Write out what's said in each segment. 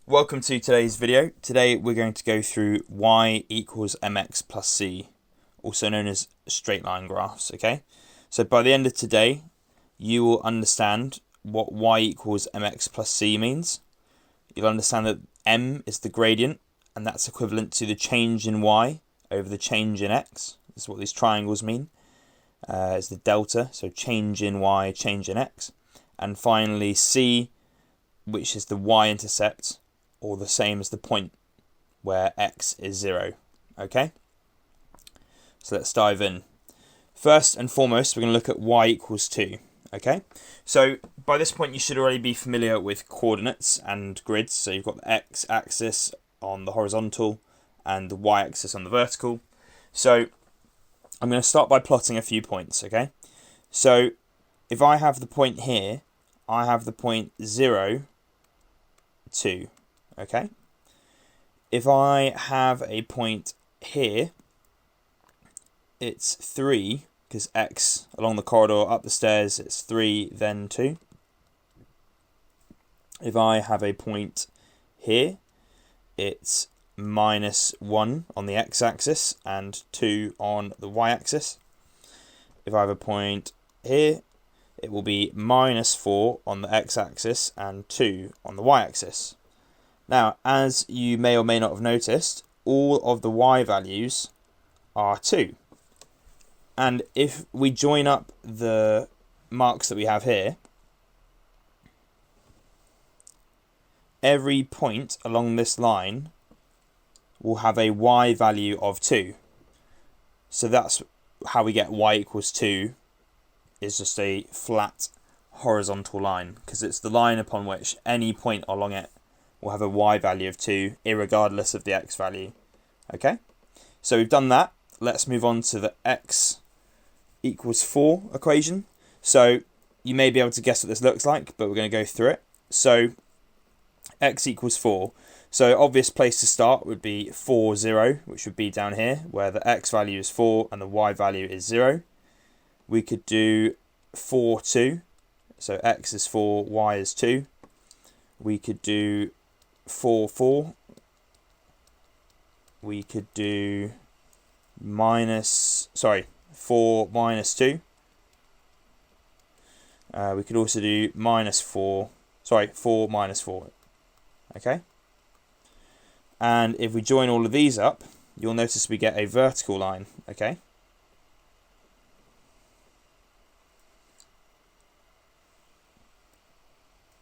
Welcome to today's video. Today we're going to go through y equals mx plus c, also known as straight line graphs, okay? So by the end of today, you will understand what y equals mx plus c means. You'll understand that m is the gradient, and that's equivalent to the change in y over the change in x. This is what these triangles mean. It's the delta, so change in y, change in x. And finally c, which is the y-intercept, or the same as the point where x is 0. Okay? So let's dive in. First and foremost, we're going to look at y equals 2. Okay? So by this point, you should already be familiar with coordinates and grids. So you've got the x-axis on the horizontal and the y-axis on the vertical. So I'm going to start by plotting a few points. Okay? So if I have the point here, I have the point 0, 2. Okay, if I have a point here, it's 3, because x along the corridor up the stairs, it's 3, then 2. If I have a point here, it's -1 on the x-axis and 2 on the y-axis. If I have a point here, it will be -4 on the x-axis and 2 on the y-axis. Now, as you may or may not have noticed, all of the y values are 2. And if we join up the marks that we have here, every point along this line will have a y value of 2. So that's how we get y equals 2, is just a flat horizontal line, because it's the line upon which any point along it will have a y value of 2, irregardless of the x value. Okay, so we've done that. Let's move on to the x equals 4 equation. So you may be able to guess what this looks like, but we're going to go through it. So x equals 4. So obvious place to start would be 4, 0, which would be down here, where the x value is 4 and the y value is 0. We could do 4, 2. So x is 4, y is 2. We could do 4, 4. We could do 4 minus 2. We could also do 4 minus 4. Okay? And if we join all of these up, you'll notice we get a vertical line. Okay?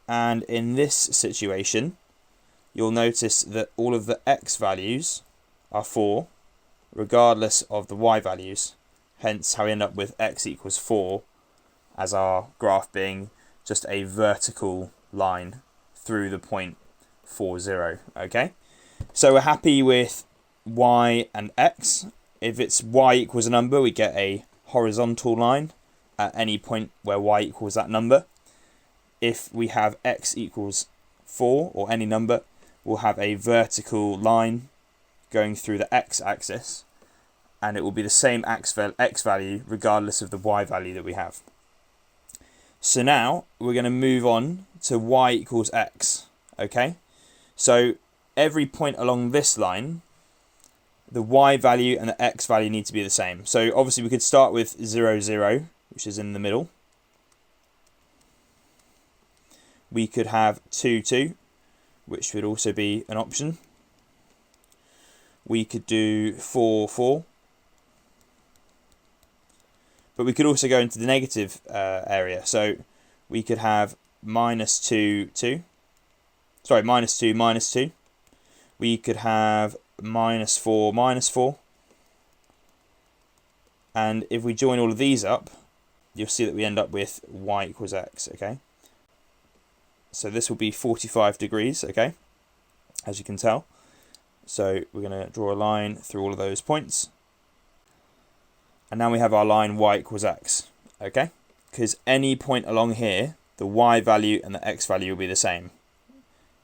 And in this situation, you'll notice that all of the x values are 4, regardless of the y values. Hence how we end up with x equals 4 as our graph being just a vertical line through the point 4, 0. Okay, so we're happy with y and x. If it's y equals a number, we get a horizontal line at any point where y equals that number. If we have x equals 4 or any number, we'll have a vertical line going through the x-axis, and it will be the same x value regardless of the y value that we have. So now we're going to move on to y equals x. Okay, so every point along this line, the y value and the x value need to be the same. So obviously we could start with 0, 0, which is in the middle. We could have 2, 2, which would also be an option. We could do 4, 4. But we could also go into the negative area. So we could have -2, 2. Sorry, -2, -2. We could have -4, -4. And if we join all of these up, you'll see that we end up with y equals x, okay? So this will be 45 degrees, okay, as you can tell. So we're going to draw a line through all of those points. And now we have our line y equals x, okay? Because any point along here, the y value and the x value will be the same.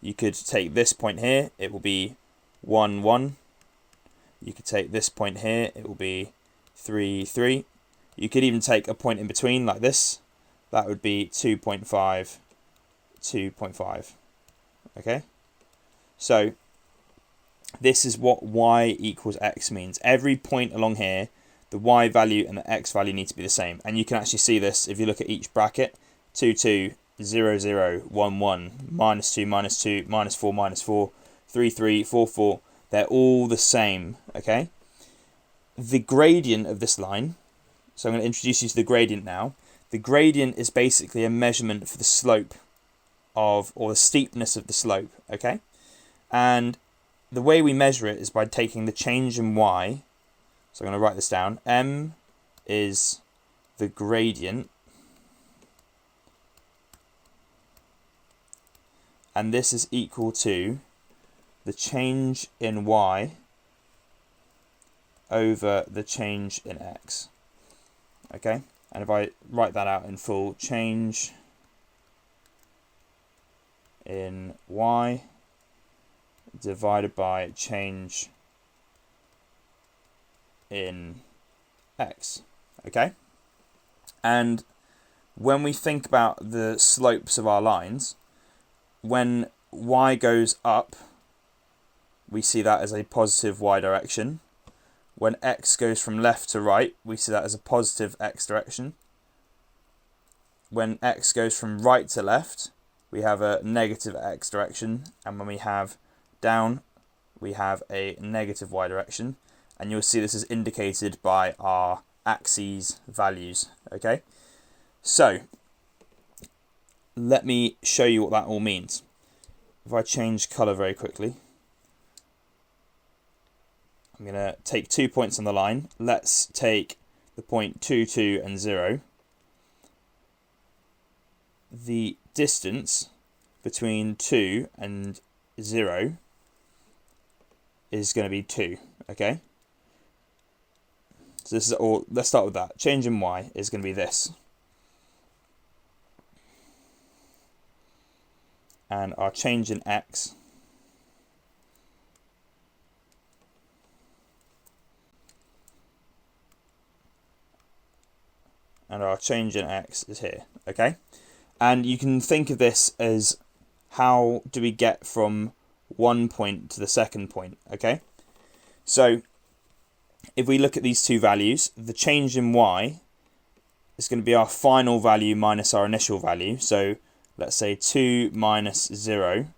You could take this point here, it will be 1, 1. You could take this point here, it will be 3, 3. You could even take a point in between like this. That would be 2.5, 2.5. Okay, So this is what y equals x means. Every point along here, the y value and the x value need to be the same. And you can actually see this if you look at each bracket. 2, 2, 0, 0, 1, 1, minus 2, minus 2, minus 4, minus 4, 3, 3, 4, 4. They're all the same, okay? The gradient of this line, so I'm going to introduce you to the gradient now. The gradient is basically a measurement for the slope of, or the steepness of the slope, okay? And the way we measure it is by taking the change in y. So I'm going to write this down. M is the gradient. And this is equal to the change in y over the change in x. Okay? And if I write that out in full, change in y divided by change in x. Okay? And when we think about the slopes of our lines, when y goes up, we see that as a positive y direction. When x goes from left to right, we see that as a positive x direction. When x goes from right to left, we have a negative x direction. And when we have down, we have a negative y direction. And you'll see this is indicated by our axes values. Okay, so let me show you what that all means. If I change colour very quickly, I'm going to take 2 points on the line. Let's take the point 2, 2 and 0. The distance between 2 and 0 is going to be 2, okay? So this is all. Let's start with that. Change in y is going to be this. And our change in x is here, okay? And you can think of this as how do we get from one point to the second point, okay? So if we look at these two values, the change in y is going to be our final value minus our initial value. So let's say 2 minus 0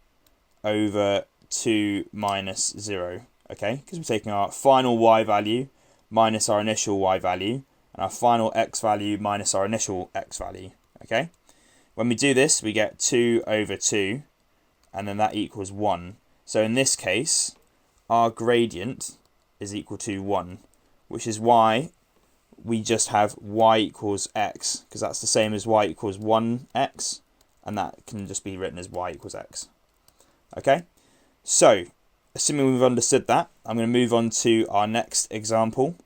over 2 minus 0, okay? Because we're taking our final y value minus our initial y value, and our final x value minus our initial x value, okay? When we do this, we get 2 over 2, and then that equals 1. So in this case, our gradient is equal to 1, which is why we just have y equals x, because that's the same as y equals 1x, and that can just be written as y equals x. Okay, so assuming we've understood that, I'm going to move on to our next example,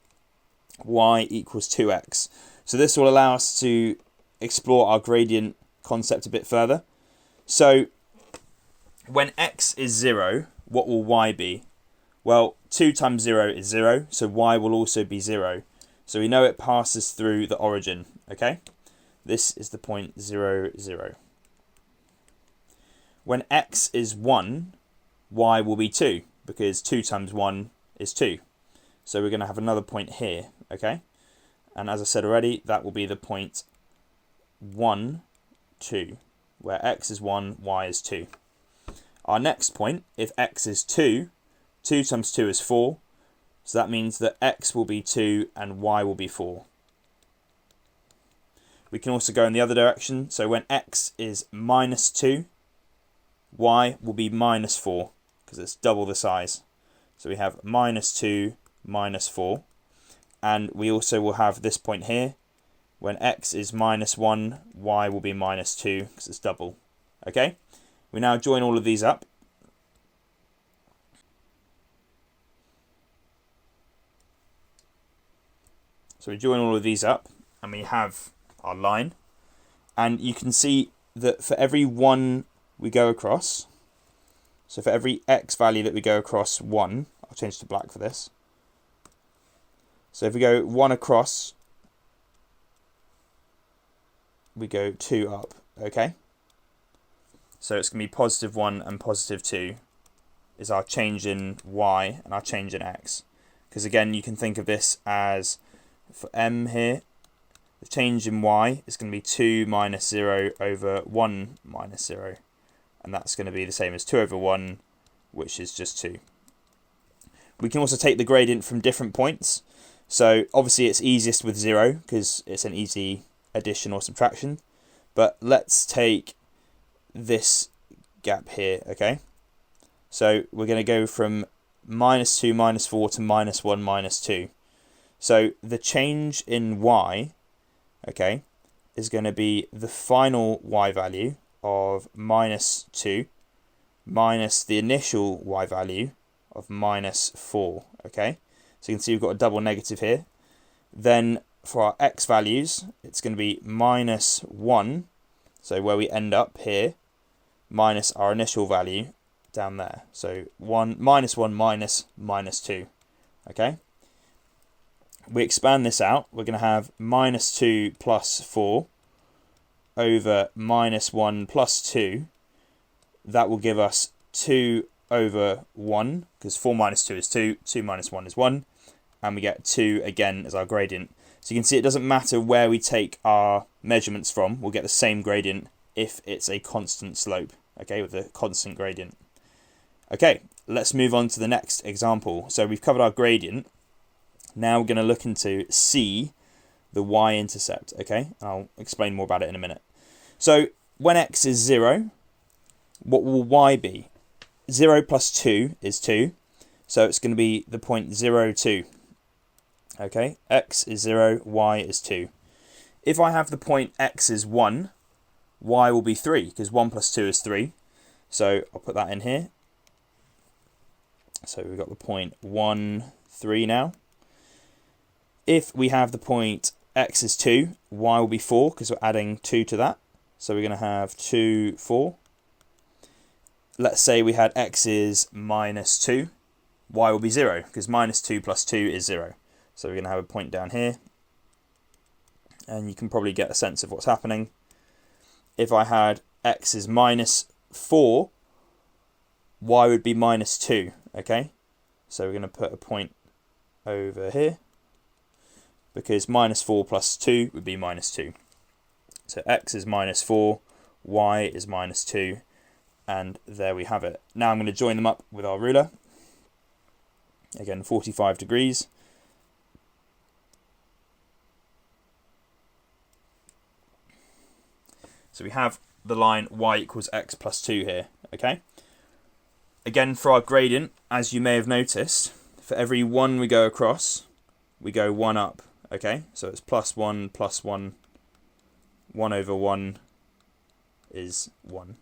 y equals 2x. So this will allow us to explore our gradient concept a bit further. So when x is 0, what will y be? Well, 2 times 0 is 0, so y will also be 0. So we know it passes through the origin, okay? This is the point 0, 0. When x is 1, y will be 2, because 2 times 1 is 2. So we're going to have another point here, okay? And as I said already, that will be the point 1, 2, where x is 1, y is 2. Our next point, if x is 2, 2 times 2 is 4. So that means that x will be 2 and y will be 4. We can also go in the other direction. So when x is minus 2, y will be minus 4, because it's double the size. So we have minus 2, minus 4. And we also will have this point here. When x is minus 1, y will be minus 2, because it's double. Okay? We now join all of these up. So we join all of these up, and we have our line. And you can see that for every 1 we go across, so for every x value that we go across 1, I'll change to black for this. So if we go 1 across, we go 2 up, okay? So it's going to be positive 1 and positive 2. is our change in y and our change in x. Because again, you can think of this as, for m here, the change in y is going to be 2 minus 0 over 1 minus 0. And that's going to be the same as 2 over 1, which is just 2. We can also take the gradient from different points. So obviously it's easiest with 0 because it's an easy addition or subtraction. But let's take this gap here, okay? So we're going to go from minus 2 minus 4 to minus 1 minus 2. So the change in y, okay, is going to be the final y value of minus 2 minus the initial y value of minus 4, okay? So you can see we've got a double negative here. Then for our x values, it's going to be minus 1, so where we end up here, minus our initial value down there. So minus 1 minus minus 2, okay? We expand this out, we're going to have minus 2 plus 4 over minus 1 plus 2. That will give us 2 over 1, because 4 minus 2 is 2, 2 minus 1 is 1, and we get 2 again as our gradient. So you can see it doesn't matter where we take our measurements from, we'll get the same gradient if it's a constant slope, okay, with a constant gradient. Okay, let's move on to the next example. So we've covered our gradient. Now we're going to look into C, the y-intercept, okay? I'll explain more about it in a minute. So when x is 0, what will y be? 0 plus 2 is 2, so it's going to be the point 0, 2. Okay, x is 0, y is 2. If I have the point x is 1, y will be 3, because 1 plus 2 is 3. So I'll put that in here. So we've got the point 1, 3 now. If we have the point x is 2, y will be 4, because we're adding 2 to that. So we're going to have 2, 4. Let's say we had x is minus 2, y will be 0, because minus 2 plus 2 is 0. So we're going to have a point down here, and you can probably get a sense of what's happening. If I had x is minus 4, y would be minus 2, okay? So we're going to put a point over here, because minus 4 plus 2 would be minus 2. So x is minus 4, y is minus 2, and there we have it. Now I'm going to join them up with our ruler. Again, 45 degrees. So we have the line y equals x plus 2 here, okay? Again, for our gradient, as you may have noticed, for every 1 we go across, we go 1 up, okay? So it's plus 1, 1 over 1 is 1.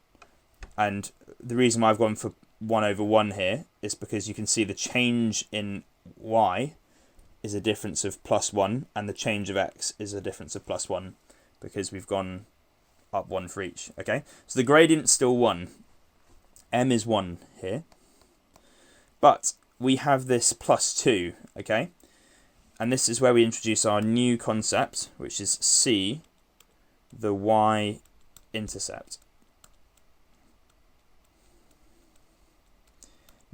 And the reason why I've gone for 1 over 1 here is because you can see the change in y is a difference of plus 1, and the change of x is a difference of plus 1, because we've gone up 1 for each, okay? So the gradient's still 1. M is 1 here. But we have this plus 2, okay? And this is where we introduce our new concept, which is C, the y-intercept.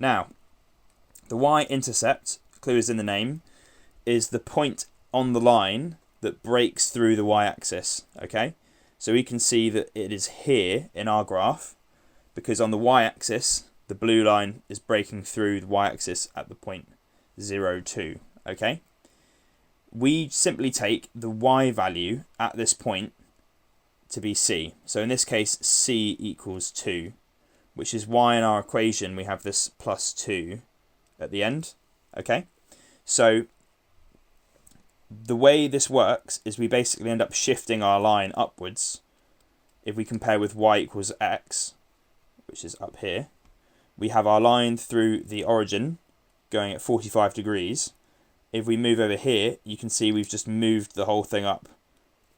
Now, the y-intercept, clue is in the name, is the point on the line that breaks through the y-axis, okay? So we can see that it is here in our graph, because on the y-axis, the blue line is breaking through the y-axis at the point 0, 2, okay? We simply take the y value at this point to be c. So in this case, c equals 2, which is why in our equation we have this plus 2 at the end, okay? So the way this works is we basically end up shifting our line upwards. If we compare with y equals x, which is up here, we have our line through the origin going at 45 degrees. If we move over here, you can see we've just moved the whole thing up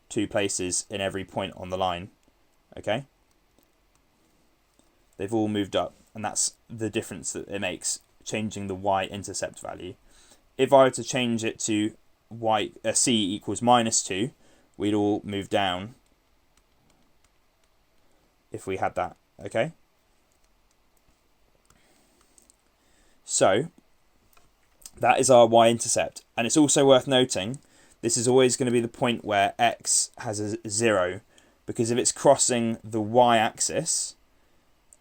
2 places in every point on the line, okay? They've all moved up, and that's the difference that it makes, changing the y-intercept value. If I were to change it to c equals minus 2, we'd all move down if we had that, okay? So that is our y-intercept. And it's also worth noting, this is always going to be the point where x has a 0, because if it's crossing the y-axis,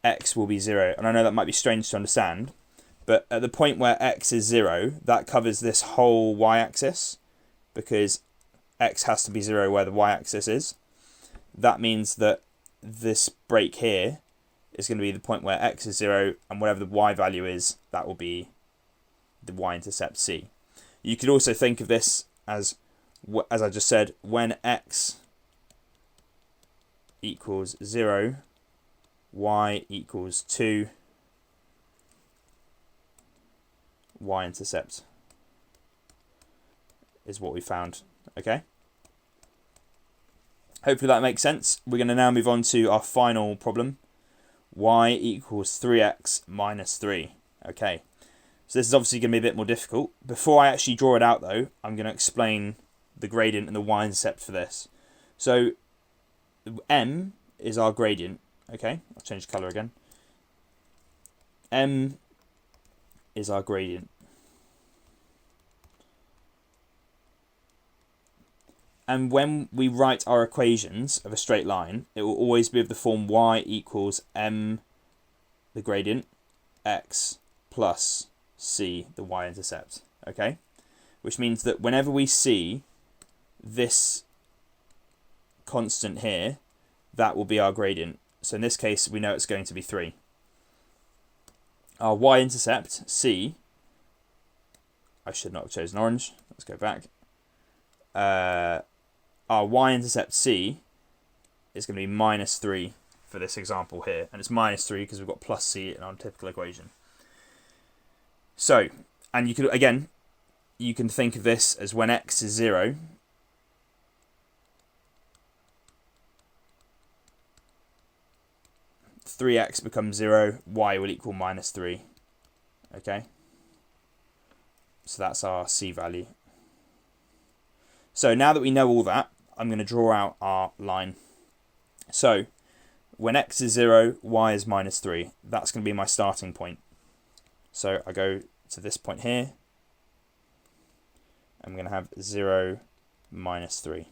x will be 0. And I know that might be strange to understand, but at the point where x is 0, that covers this whole y-axis, because x has to be 0 where the y-axis is. That means that this break here is going to be the point where x is 0, and whatever the y value is, that will be the y-intercept c. You could also think of this as I just said, when x equals 0, y equals 2, y-intercept is what we found. Okay? Hopefully that makes sense. We're going to now move on to our final problem. Y equals 3x minus 3. Okay, so this is obviously going to be a bit more difficult. Before I actually draw it out though, I'm going to explain the gradient and the y-intercept for this. So m is our gradient. Okay, I'll change the colour again. M is our gradient. And when we write our equations of a straight line, it will always be of the form y equals m, the gradient, x plus c, the y-intercept. Okay? Which means that whenever we see this constant here, that will be our gradient. So in this case, we know it's going to be 3. Our y-intercept, c, I should not have chosen orange. Let's go back. Our y-intercept c is going to be minus 3 for this example here. And it's minus 3 because we've got plus c in our typical equation. So, and you could, again, you can think of this as when x is 0, (3x) becomes 0, y will equal minus 3. Okay? So that's our c value. So now that we know all that, I'm going to draw out our line. So when x is 0, y is minus 3. That's going to be my starting point. So I go to this point here. I'm going to have 0, minus 3.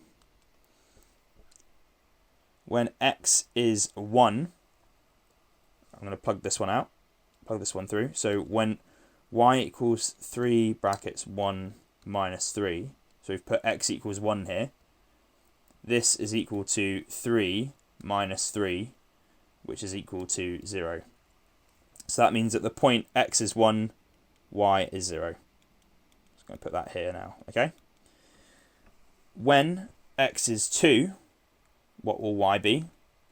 When x is 1, I'm going to plug this one out, plug this one through. So when y equals 3 brackets 1 minus 3, so we've put x equals 1 here, this is equal to 3 minus 3, which is equal to 0. So that means at the point x is 1, y is 0. Just going to put that here now, okay? When x is 2, what will y be?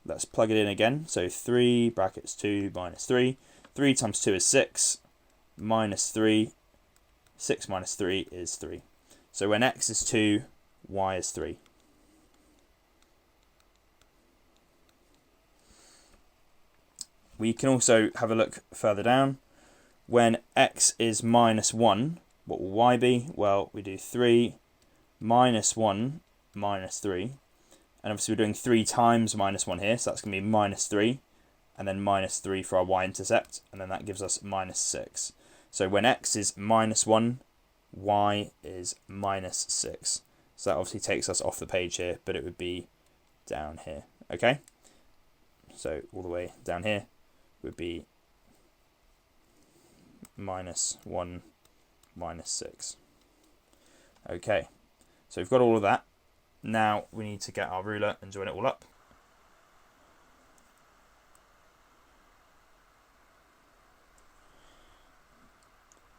Let's plug it in again. So 3 brackets 2 minus 3. 3 times 2 is 6, minus 3. 6 minus 3 is 3. So when x is 2, y is 3. We can also have a look further down. When x is minus 1, what will y be? Well, we do 3 minus 1 minus 3. And obviously we're doing 3 times minus 1 here, so that's going to be minus 3. And then minus 3 for our y-intercept, and then that gives us minus 6. So when x is minus 1, y is minus 6. So that obviously takes us off the page here, but it would be down here. Okay? So all the way down here would be minus 1, minus 6. Okay, so we've got all of that. Now we need to get our ruler and join it all up.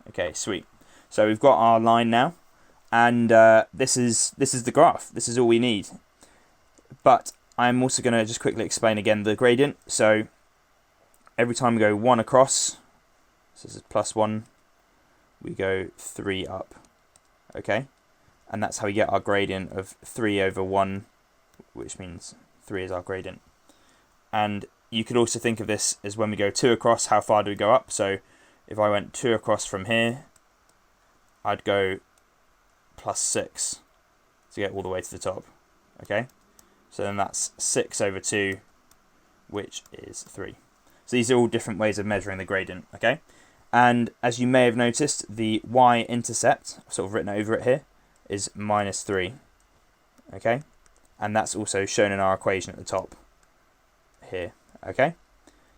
Okay, sweet. So we've got our line now, and this is the graph. This is all we need. But I'm also going to just quickly explain again the gradient. So every time we go 1 across, so this is plus 1, we go 3 up. Okay, and that's how we get our gradient of 3 over 1, which means 3 is our gradient. And you could also think of this as when we go 2 across, how far do we go up? So if I went 2 across from here, I'd go plus 6 to get all the way to the top. Okay, so then that's 6 over 2, which is 3. So these are all different ways of measuring the gradient. Okay, And as you may have noticed, the y-intercept, I've sort of written over it here, is -3. Okay, and that's also shown in our equation at the top here. Okay,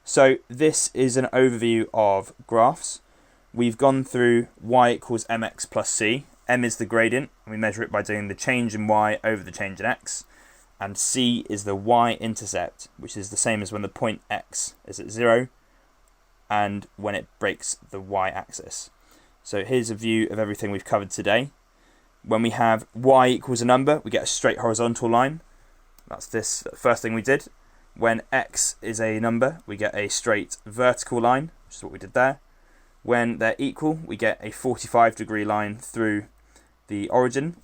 so this is an overview of graphs. We've gone through y equals mx plus c. M is the gradient, and we measure it by doing the change in y over the change in x. And c is the y-intercept, which is the same as when the point x is at 0 and when it breaks the y-axis. So here's a view of everything we've covered today. When we have y equals a number, we get a straight horizontal line. That's this first thing we did. When x is a number, we get a straight vertical line, which is what we did there. When they're equal, we get a 45-degree line through the origin,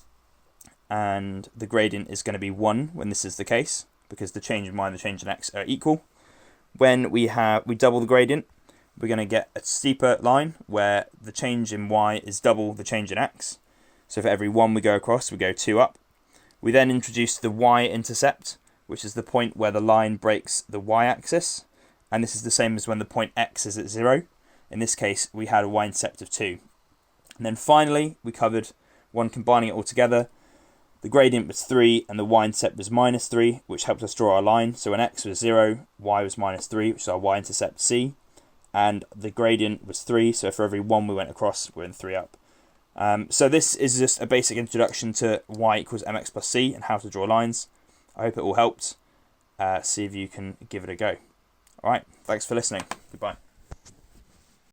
and the gradient is going to be 1 when this is the case, because the change in y and the change in x are equal. When we double the gradient, we're going to get a steeper line where the change in y is double the change in x. So for every 1 we go across, we go 2 up. We then introduce the y-intercept, which is the point where the line breaks the y-axis, and this is the same as when the point x is at 0. In this case, we had a y-intercept of 2. And then finally, we covered one combining it all together. The gradient was 3 and the y-intercept was -3, which helped us draw our line. So when x was 0, y was -3, which is our y-intercept c. And the gradient was 3, so for every 1 we went across, we're in 3 up. So this is just a basic introduction to y equals mx plus c and how to draw lines. I hope it all helped. See if you can give it a go. Alright, thanks for listening. Goodbye.